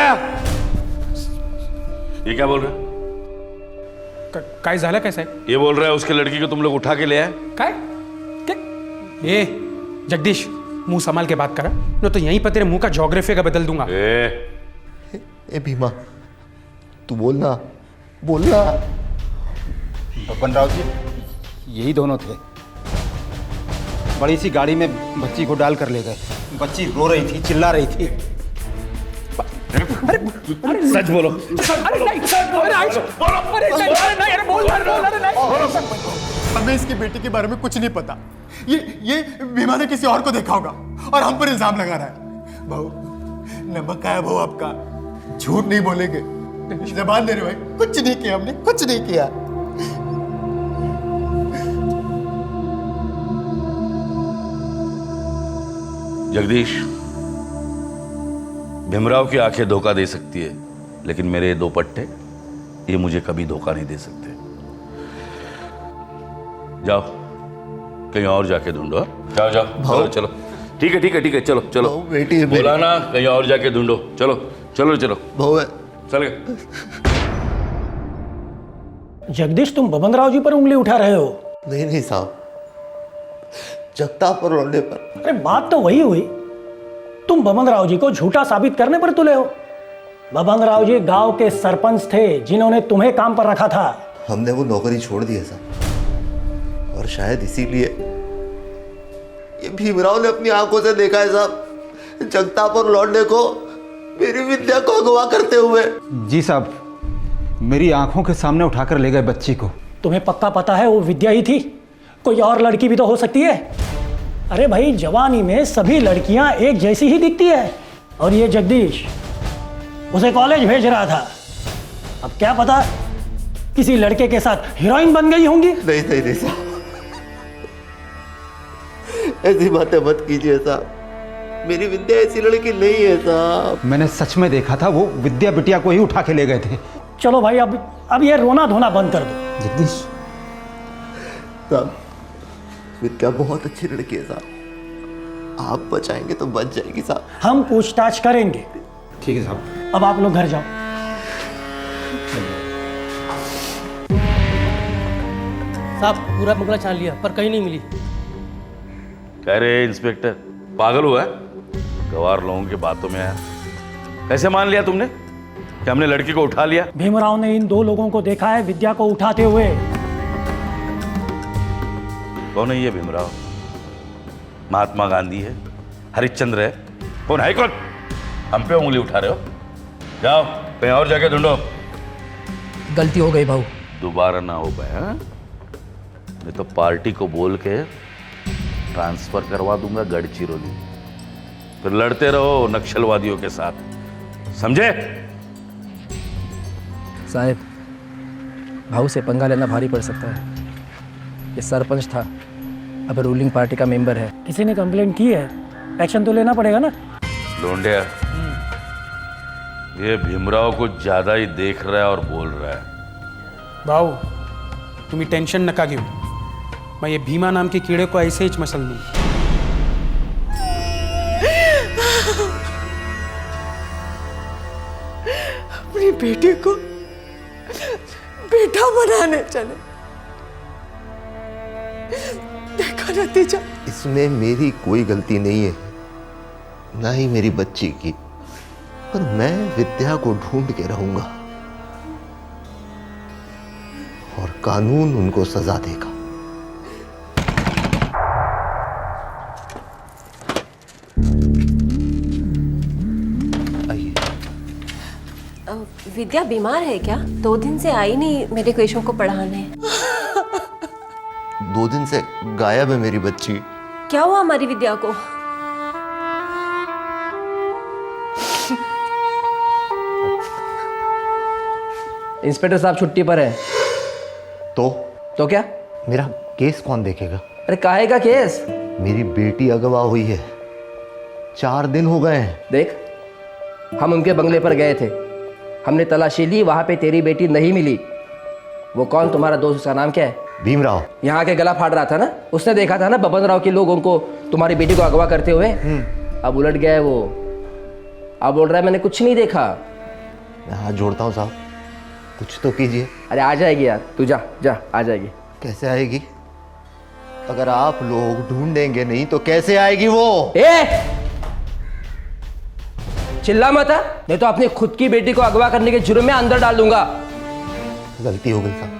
ये क्या बोल रहा? काय झालं कैसे? ये बोल रहा है उसके लड़की को तुम लोग उठा के ले आए। काय? ए जगदीश, मुंह संभाल के बात करा, न तो यहीं पर तेरे मुंह का ज्योग्राफी का बदल दूंगा। ए भीमा, तू बोलना बोलना। बबनराव जी, यही दोनों थे। बड़ी सी गाड़ी में बच्ची को डाल कर ले गए। बच्ची रो रही थी, चिल्ला रही थी। सच बोलो। हमें इसकी बेटी के बारे में कुछ नहीं पता। ये भीमा ने किसी और को देखा होगा और हम पर इल्जाम लगा रहा है। बहू, नमक आया बहू आपका। झूठ नहीं बोलेंगे। जबान दे रहे भाई, कुछ नहीं किया हमने, कुछ नहीं किया। जगदीश, भीमराव की आंखें धोखा दे सकती है, लेकिन मेरे दो पट्टे ये मुझे कभी धोखा नहीं दे सकते। जाओ कहीं और जाके ढूंढो। जाओ जाओ, चलो चलो। ठीक है ठीक है ठीक है, चलो चलो। बेटी बोला ना, कहीं और जाके ढूंढो। चलो चलो चलो। भाऊ चल गए। जगदीश, तुम बबनराव जी पर उंगली उठा रहे हो? नहीं नहीं साहब, जगताप और लौंडे पर। अरे बात तो वही हुई। तुम बबनराव जी को झूठा साबित करने पर तुले हो। बबनराव जी गांव के सरपंच थे जिन्होंने तुम्हें काम पर रखा था। हमने वो नौकरी छोड़ दी है साहब, और शायद इसीलिए ये भीमराव ने अपनी आंखों से देखा है साहब, जगताप और लौंडे को मेरी विद्या को अगवा करते हुए। जी साहब, मेरी आंखों के सामने उठाकर ले गए बच्ची को। तुम्हें पक्का पता है वो विद्या ही थी? कोई और लड़की भी तो हो सकती है। अरे भाई, जवानी में सभी लड़कियां एक जैसी ही दिखती है। और ये जगदीश उसे कॉलेज भेज रहा था। अब क्या पता किसी लड़के के साथ हीरोइन बन गई होंगी। नहीं नहीं नहीं साहब, ऐसी बातें मत कीजिए साहब। मेरी विद्या ऐसी लड़की नहीं है साहब। मैंने सच में देखा था, वो विद्या बिटिया को ही उठा के ले गए थे। चलो भाई, अब ये रोना धोना बंद कर दो। जगदीश साहब, विद्या बहुत अच्छी लड़की है साहब। आप बचाएंगे तो बच जाएगी साहब। हम पूछताछ करेंगे। ठीक है साहब। अब आप लोग घर जाओ। साहब, पूरा बंगला छान लिया पर कहीं नहीं मिली। कह रहे इंस्पेक्टर पागल हुआ है? गवार लोगों की बातों में आया। कैसे मान लिया तुमने कि हमने लड़की को उठा लिया? भीमराव ने इन दो लोगों को देखा है विद्या को उठाते हुए। कौन है ये भीमराव? महात्मा गांधी है? हरिश्चंद्र है? कौन है? कौन? हम पे उंगली उठा रहे हो? जाओ कहीं और जाके ढूंढो। गलती हो गई भाऊ। दोबारा ना हो पाए। हाँ, मैं तो पार्टी को बोल के ट्रांसफर करवा दूंगा गढ़चिरौली। फिर लड़ते रहो नक्सलवादियों के साथ, समझे? साहब, भाऊ से पंगा लेना भारी पड़ सकता है। ये सरपंच था, अब रूलिंग पार्टी का मेंबर है। किसी ने कंप्लेंट की है, एक्शन तो लेना पड़ेगा ना। लोंडिया, ये भीमराव को ज्यादा ही देख रहा है और बोल रहा है। भाऊ, तुम्ही टेंशन नका घेऊ। मैं ये भीमा नाम के कीड़े को ऐसे ही मसल दूं। अपनी बेटी को बेटा बनाने चले, देखा नतीजा। इसमें मेरी कोई गलती नहीं है, ना ही मेरी बच्ची की। पर मैं विद्या को ढूंढ के रहूंगा और कानून उनको सजा देगा। विद्या बीमार है क्या? 2 दिन से आई नहीं मेरे क्वेश्चन को पढ़ाने। 2 दिन से गायब है मेरी बच्ची। क्या हुआ हमारी विद्या को? इंस्पेक्टर साहब छुट्टी पर है। तो क्या? मेरा केस कौन देखेगा? अरे काहे का केस? मेरी बेटी अगवा हुई है, 4 दिन हो गए हैं। देख, हम उनके बंगले पर गए थे, हमने तलाशी ली, वहां पे तेरी बेटी नहीं मिली। वो कौन तुम्हारा दोस्त, उसका नाम क्या है? भीमराव। यहाँ के गला फाड़ रहा था ना, उसने देखा था ना बबन राव के लोग उनको तुम्हारी बेटी को अगवा करते हुए। अब उलट गया है वो, अब बोल रहा है मैंने कुछ नहीं देखा। मैं हाथ जोड़ता हूँ साहब, कुछ तो कीजिए। अरे आ जाएगी यार, तू जा जा, आ जाएगी। कैसे आएगी? अगर आप लोग ढूंढेंगे नहीं तो कैसे आएगी वो? चिल्ला मत, नहीं तो अपनी खुद की बेटी को अगवा करने के जुर्म में अंदर डाल दूंगा। गलती हो गई साहब।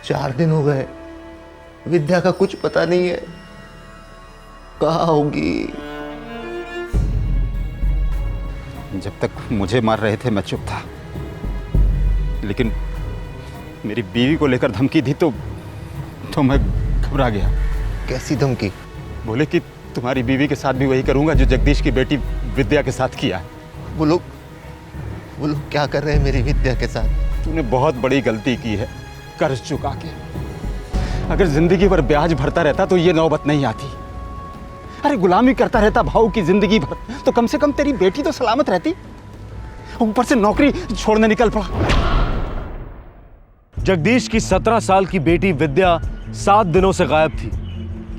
4 दिन हो गए, विद्या का कुछ पता नहीं है, कहाँ होगी? जब तक मुझे मार रहे थे मैं चुप था, लेकिन मेरी बीवी को लेकर धमकी दी तो मैं घबरा गया। कैसी धमकी? बोले कि तुम्हारी बीवी के साथ भी वही करूंगा जो जगदीश की बेटी विद्या के साथ किया है। वो लोग क्या कर रहे हैं मेरी विद्या के साथ? तूने बहुत बड़ी गलती की है कर्ज चुका के। अगर जिंदगी भर ब्याज भरता रहता तो ये नौबत नहीं आती। अरे गुलामी करता रहता भाव की जिंदगी भर तो कम से कम तेरी बेटी तो सलामत रहती। ऊपर से नौकरी छोड़ने निकल पड़ा। जगदीश की 17 साल की बेटी विद्या 7 दिनों से गायब थी।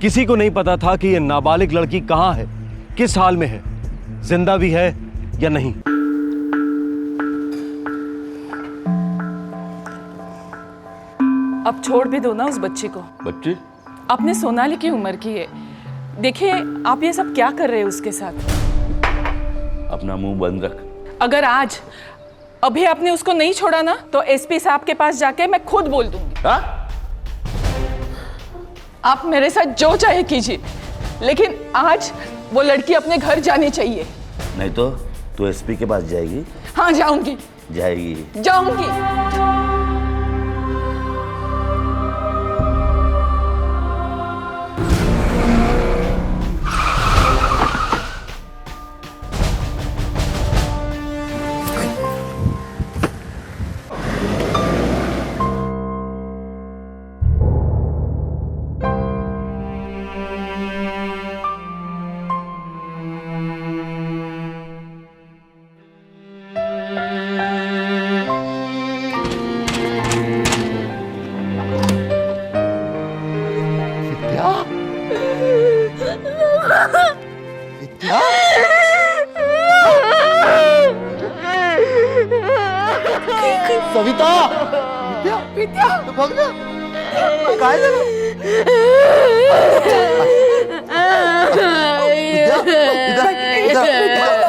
किसी को नहीं पता था कि यह नाबालिग लड़की कहां है, किस हाल में है, जिंदा भी है या नहीं। अब छोड़ भी दो ना उस बच्ची को। बच्ची? अपने सोनाली की उम्र की है। देखिए आप ये सब क्या कर रहे हैं उसके साथ। अपना मुंह बंद रख। अगर आज अभी आपने उसको नहीं छोड़ा ना तो एसपी साहब के पास जाके मैं खुद बोल दूंगी। हा? आप मेरे साथ जो चाहे कीजिए, लेकिन आज वो लड़की अपने घर जानी चाहिए। नहीं तो तू एसपी के पास जाएगी? हाँ जाऊंगी। जाऊंगी। सविता! विद्या! भाग जा! काय झालं?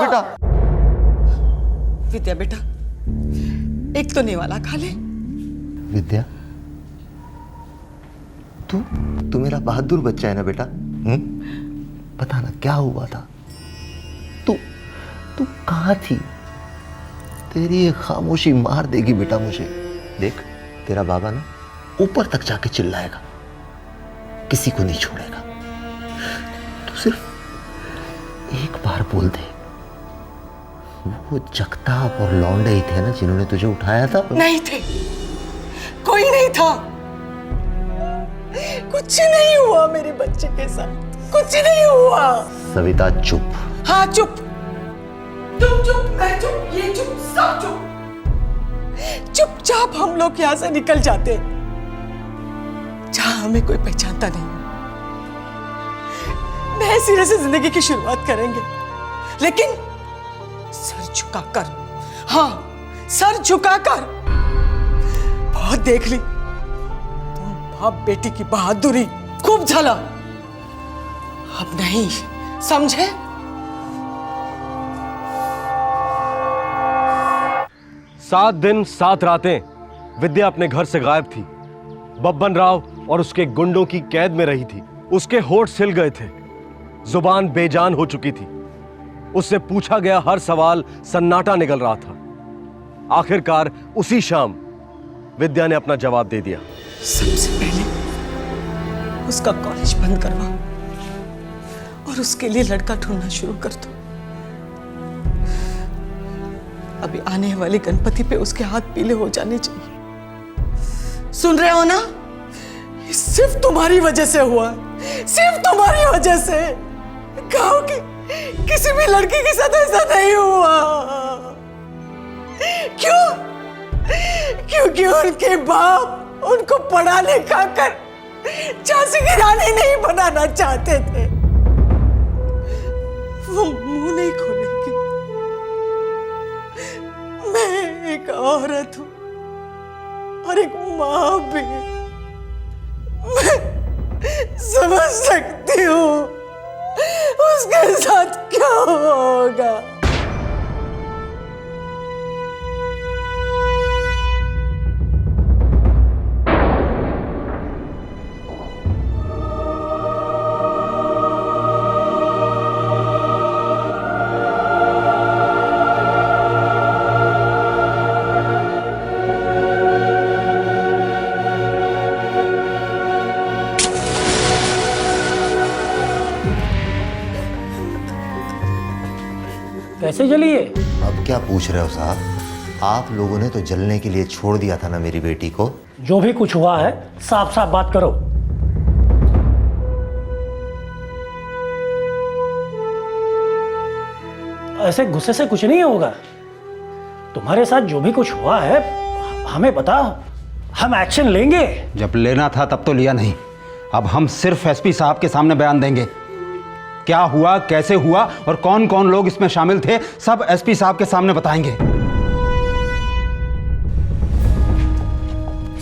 बेटा विद्या, बेटा एक तो नेवाला खा ले। विद्या, तू मेरा बहादुर बच्चा है ना बेटा? पता ना क्या हुआ था, तू कहाँ थी? तेरी ये खामोशी मार देगी बेटा मुझे। देख, तेरा बाबा ना ऊपर तक जाके चिल्लाएगा, किसी को नहीं छोड़ेगा। तू सिर्फ एक बार बोल दे, वो जगताप और लौंडे ही थे ना जिन्होंने तुझे उठाया था? नहीं थे, कोई नहीं था। कुछ नहीं हुआ मेरे बच्चे के साथ, कुछ नहीं हुआ। सविता चुप। हाँ चुप, तुम चुप, मैं चुप, ये चुप, सब चुप। चुपचाप हम लोग यहाँ से निकल जाते, जहां हमें कोई पहचानता नहीं। नए सिरे से जिंदगी की शुरुआत करेंगे, लेकिन सर झुकाकर। हाँ, सर झुकाकर। बहुत देख ली तुम बाप बेटी की बहादुरी, खूब झला, अब नहीं, समझे? सात दिन 7 रातें विद्या अपने घर से गायब थी। बब्बन राव और उसके गुंडों की कैद में रही थी। उसके होठ सिल गए थे, जुबान बेजान हो चुकी थी। उससे पूछा गया हर सवाल सन्नाटा निकल रहा था। आखिरकार उसी शाम विद्या ने अपना जवाब दे दिया। सबसे पहले उसका कॉलेज बंद करवाओ और उसके लिए लड़का ढूंढना शुरू कर दो। अभी आने वाले गणपति पे उसके हाथ पीले हो जाने चाहिए। सुन रहे हो ना? ये सिर्फ तुम्हारी वजह से हुआ, सिर्फ तुम्हारी वजह से। गांव की किसी भी लड़की के साथ ऐसा नहीं हुआ। क्यों? क्योंकि उनके बाप उनको पढ़ा लिखा कर झांसी की रानी नहीं बनाना चाहते थे। वो मुंह नहीं खोलेंगे। मैं एक औरत हूं और एक मां भी। मैं समझ सकती हूं उसके साथ क्या होगा। कैसे जली है? अब क्या पूछ रहे हो साहब? आप लोगों ने तो जलने के लिए छोड़ दिया था ना मेरी बेटी को। जो भी कुछ हुआ है साफ साफ बात करो। ऐसे गुस्से से कुछ नहीं होगा। तुम्हारे साथ जो भी कुछ हुआ है हमें बता, हम एक्शन लेंगे। जब लेना था तब तो लिया नहीं। अब हम सिर्फ एसपी साहब के सामने बयान देंगे। क्या हुआ, कैसे हुआ और कौन कौन लोग इसमें शामिल थे, सब एसपी साहब के सामने बताएंगे।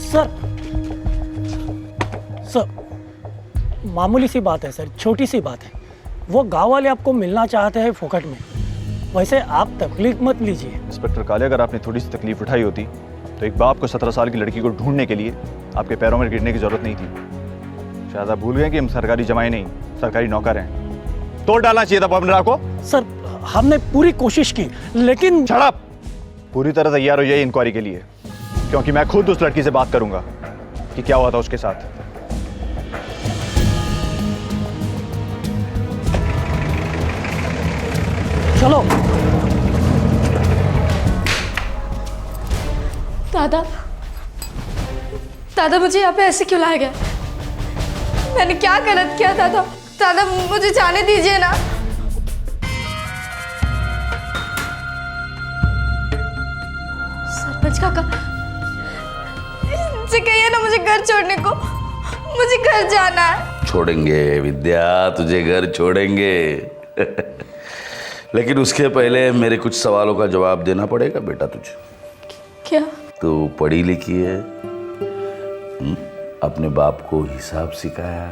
सर मामूली सी बात है सर, छोटी सी बात है। वो गांव वाले आपको मिलना चाहते हैं फोकट में। वैसे आप तकलीफ मत लीजिए। इंस्पेक्टर काले, अगर आपने थोड़ी सी तकलीफ उठाई होती तो एक बाप को 17 साल की लड़की को ढूंढने के लिए आपके पैरों में गिरने की जरूरत नहीं थी। शायद आप भूल गए कि हम सरकारी जमाई नहीं, सरकारी नौकर हैं। तोड़ डालना चाहिए था बमरा को। सर हमने पूरी कोशिश की लेकिन छड़प। पूरी तरह तैयार हो जाइए इंक्वायरी के लिए, क्योंकि मैं खुद उस लड़की से बात करूंगा कि क्या हुआ था उसके साथ। चलो। दादा, दादा मुझे यहाँ पे ऐसे क्यों लाया गया? मैंने क्या गलत किया दादा? दादा मुझे जाने दीजिए ना। सरपंच काका, इनसे कहिए ना मुझे घर छोड़ने को। मुझे घर जाना है। छोड़ेंगे विद्या, तुझे घर छोड़ेंगे। लेकिन उसके पहले मेरे कुछ सवालों का जवाब देना पड़ेगा बेटा तुझे। क्या? तू पढ़ी लिखी है, अपने बाप को हिसाब सिखाया,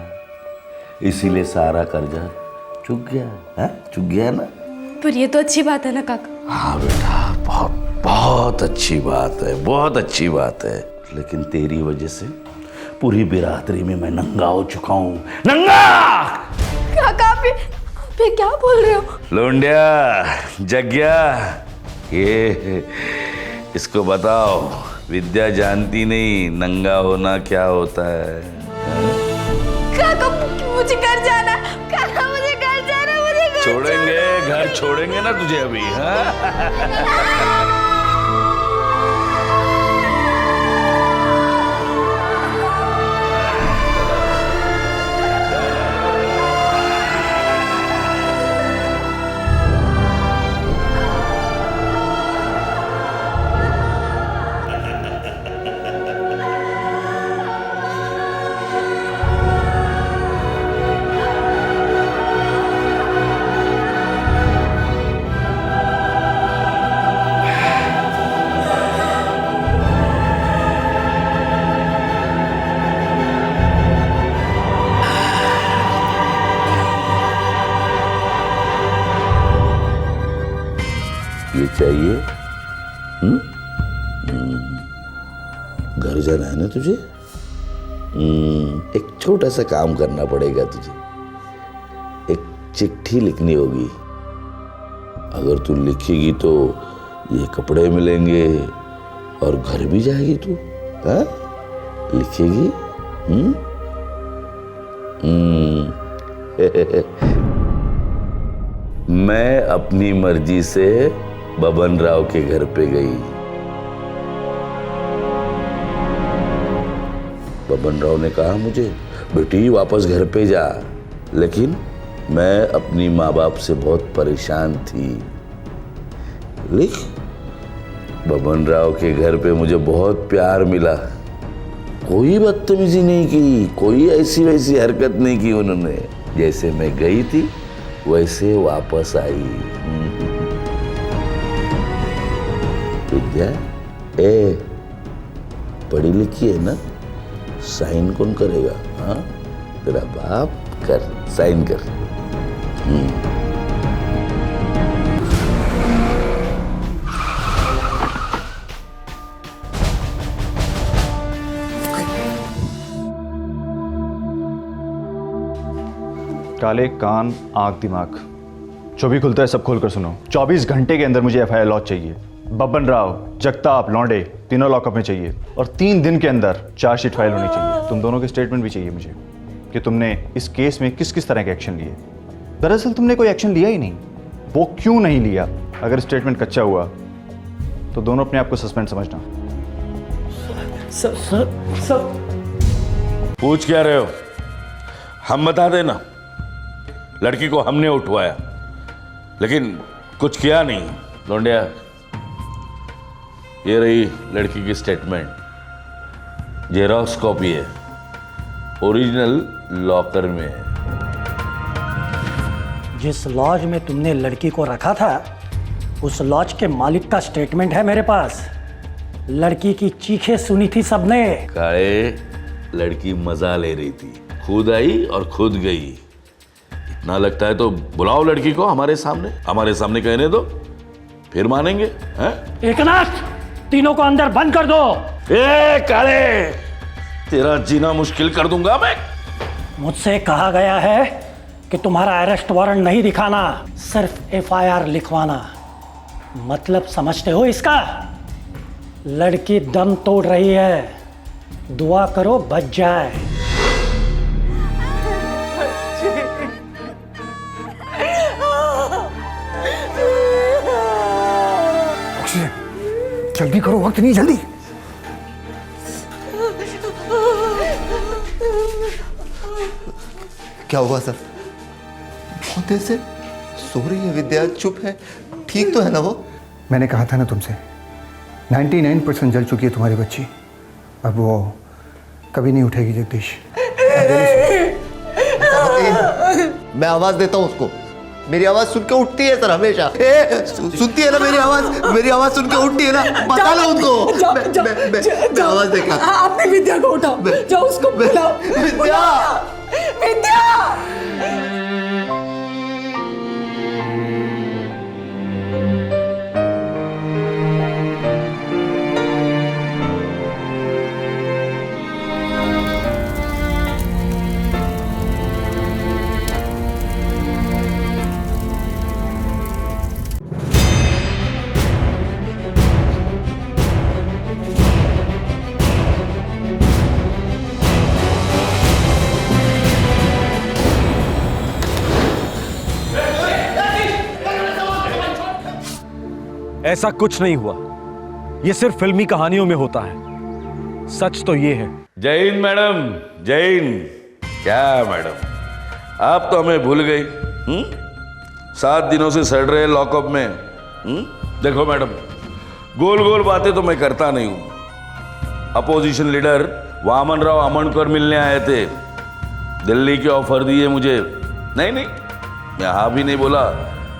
इसीलिए सारा कर्जा चुक गया है? चुक गया ना? पर ये तो अच्छी बात है ना काका। हाँ बेटा, बहुत बहुत अच्छी बात है, बहुत अच्छी बात है। लेकिन तेरी वजह से पूरी बिरादरी में मैं नंगा हो चुका हूँ। नंगा! काका आप ये क्या बोल रहे हो? लोंडिया, जग्या, ये इसको बताओ, विद्या जानती नहीं नंगा होना क्या होता है। काका मुझे घर जाना, काका मुझे घर जाना, मुझे घर छोड़ेंगे जाना। घर छोड़ेंगे ना तुझे अभी। हाँ? चाहिए? घर जाना है ना तुझे? एक छोटा सा काम करना पड़ेगा तुझे। एक चिट्ठी लिखनी होगी। अगर तू लिखेगी तो ये कपड़े मिलेंगे और घर भी जाएगी तू। हाँ? लिखेगी? मैं अपनी मर्जी से बबन राव के घर पे गई। बबन राव ने कहा मुझे, बेटी वापस घर पे जा, लेकिन मैं अपनी माँ बाप से बहुत परेशान थी। लिख, बबन राव के घर पे मुझे बहुत प्यार मिला। कोई बदतमीजी नहीं की, कोई ऐसी वैसी हरकत नहीं की उन्होंने। जैसे मैं गई थी वैसे वापस आई। विद्या, पढ़ी लिखी है ना, साइन कौन करेगा? हाँ, तेरा बाप कर, साइन कर। काले कान, आंख, दिमाग, जो भी खुलता है सब खोल कर सुनो। 24 घंटे के अंदर मुझे एफआईआर लॉन्च चाहिए। बब्बन राव, जगताप, लौंडे तीनों लॉकअप में चाहिए और 3 दिन के अंदर चार्जशीट फाइल होनी चाहिए। तुम दोनों के स्टेटमेंट भी चाहिए मुझे कि तुमने इस केस में किस किस तरह के एक्शन लिए। दरअसल तुमने कोई एक्शन लिया ही नहीं, वो क्यों नहीं लिया? अगर स्टेटमेंट कच्चा हुआ तो दोनों अपने आप को सस्पेंड समझना। सर पूछ क्या रहे हो? हम बता देना। लड़की को हमने उठवाया, लेकिन कुछ किया नहीं। लौंडिया, ये रही लड़की की स्टेटमेंट, जेरॉक्स कॉपी है, ओरिजिनल लॉकर में है। जिस लॉज में तुमने लड़की को रखा था, उस लॉज के मालिक का स्टेटमेंट है मेरे पास। लड़की की चीखें सुनी थी सबने। काले, लड़की मजा ले रही थी, खुद आई और खुद गई। इतना लगता है तो बुलाओ लड़की को हमारे सामने कहने दो, फिर मानेंगे। हैं? एकनाथ, तीनों को अंदर बंद कर दो। ए काले, तेरा जीना मुश्किल कर दूंगा मैं। मुझसे कहा गया है कि तुम्हारा अरेस्ट वारंट नहीं दिखाना, सिर्फ एफआईआर लिखवाना। मतलब समझते हो इसका? लड़की दम तोड़ रही है, दुआ करो बच जाए। जल्दी करो, वक्त नहीं, जल्दी। क्या हुआ सर? बहुत देर से सो रही है विद्या, चुप है, ठीक तो है ना वो? मैंने कहा था ना तुमसे, 99% जल चुकी है तुम्हारी बच्ची, अब वो कभी नहीं उठेगी। जगदीश, मैं आवाज देता हूँ उसको, मेरी आवाज सुन के उठती है सर हमेशा। सुनती है ना मेरी आवाज सुन के उठती है ना, बता लो उनको। मैं आवाज देखा। अपनी विद्या को उठाओ, जाओ उसको बुलाओ। विद्या! ऐसा कुछ नहीं हुआ, ये सिर्फ फिल्मी कहानियों में होता है। सच तो ये है। जय हिंद मैडम, जय हिंद। क्या मैडम, आप तो हमें भूल गई। 7 दिनों से सड़ रहे लॉकअप में। देखो मैडम, गोल गोल बातें तो मैं करता नहीं हूं। अपोजिशन लीडर वामन राव अमनकर मिलने आए थे, दिल्ली की ऑफर दी है मुझे। नहीं, मैं हाँ भी नहीं बोला,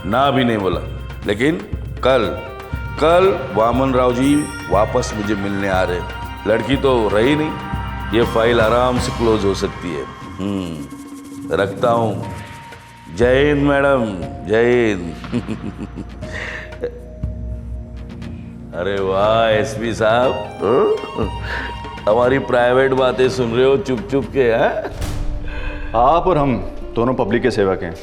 ना भी नहीं बोला, लेकिन कल वामन राव जी वापस मुझे मिलने आ रहे। लड़की तो रही नहीं, ये फाइल आराम से क्लोज हो सकती है। रखता हूं। जय हिंद मैडम, जय हिंद। अरे वाह एसपी साहब, हमारी प्राइवेट बातें सुन रहे हो चुप चुप के? हैं? आप और हम दोनों पब्लिक के सेवक हैं,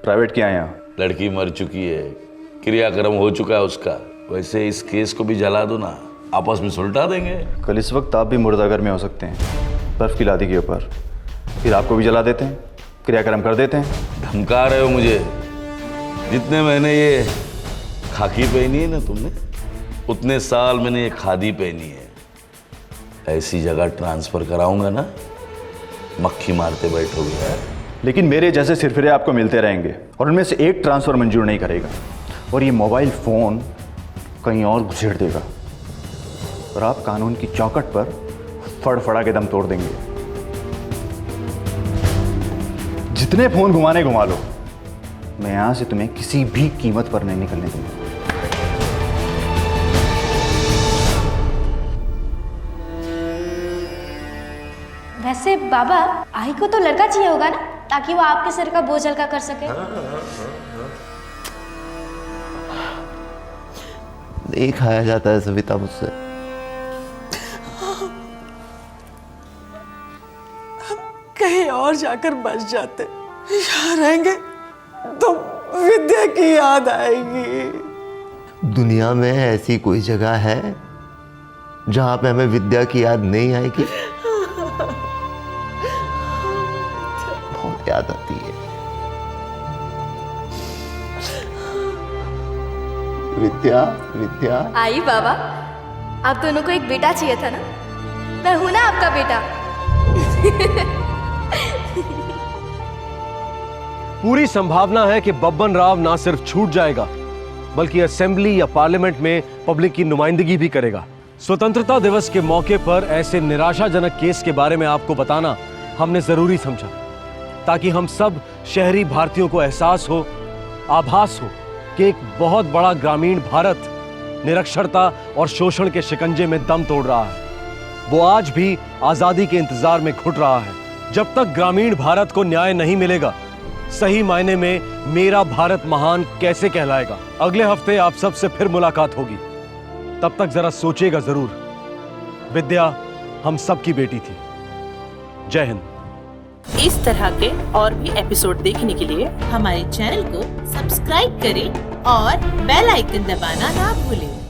प्राइवेट क्या है यहाँ? लड़की मर चुकी है, क्रियाक्रम हो चुका है उसका। वैसे इस केस को भी जला दो ना, आपस में सुलटा देंगे। कल इस वक्त आप भी मुर्दाघर में हो सकते हैं, बर्फ की लादी के ऊपर। फिर आपको भी जला देते हैं, क्रियाक्रम कर देते हैं। धमका रहे हो मुझे? जितने महीने ये खाकी पहनी है ना तुमने, उतने साल मैंने ये खादी पहनी है। ऐसी जगह ट्रांसफर कराऊंगा ना, मक्खी मारते बैठोगे। लेकिन मेरे जैसे सिरफिरे आपको मिलते रहेंगे और उनमें से एक ट्रांसफर मंजूर नहीं करेगा, और ये मोबाइल फोन कहीं और घुसेड़ देगा, और आप कानून की चौखट पर फड़फड़ा के दम तोड़ देंगे। जितने फोन घुमाने घुमा लो, मैं यहां से तुम्हें किसी भी कीमत पर नहीं निकलने दूंगा। वैसे बाबा, आई को तो लड़का चाहिए होगा ना, ताकि वो आपके सिर का बोझ हल्का कर सके। नहीं खाया जाता है सविता मुझसे। कहीं और जाकर बच जाते, यहाँ रहेंगे तो विद्या की याद आएगी। दुनिया में ऐसी कोई जगह है जहां पे हमें विद्या की याद नहीं आएगी? बहुत याद आती है विद्या। विद्या आई बाबा, आप दोनों को एक बेटा चाहिए था ना, मैं हूं ना आपका बेटा। पूरी संभावना है कि बब्बन राव ना सिर्फ छूट जाएगा, बल्कि असेंबली या पार्लियामेंट में पब्लिक की नुमाइंदगी भी करेगा। स्वतंत्रता दिवस के मौके पर ऐसे निराशाजनक केस के बारे में आपको बताना हमने जरूरी समझा, ताकि हम सब शहरी भारतीयों को एहसास हो, आभास हो कि एक बहुत बड़ा ग्रामीण भारत निरक्षरता और शोषण के शिकंजे में दम तोड़ रहा है। वो आज भी आजादी के इंतजार में घुट रहा है। जब तक ग्रामीण भारत को न्याय नहीं मिलेगा, सही मायने में मेरा भारत महान कैसे कहलाएगा। अगले हफ्ते आप सबसे फिर मुलाकात होगी, तब तक जरा सोचिएगा जरूर। विद्या हम सबकी बेटी थी। जय हिंद। इस तरह के और भी एपिसोड देखने के लिए हमारे चैनल को सब्सक्राइब करें और बेल आइकन दबाना ना भूलें।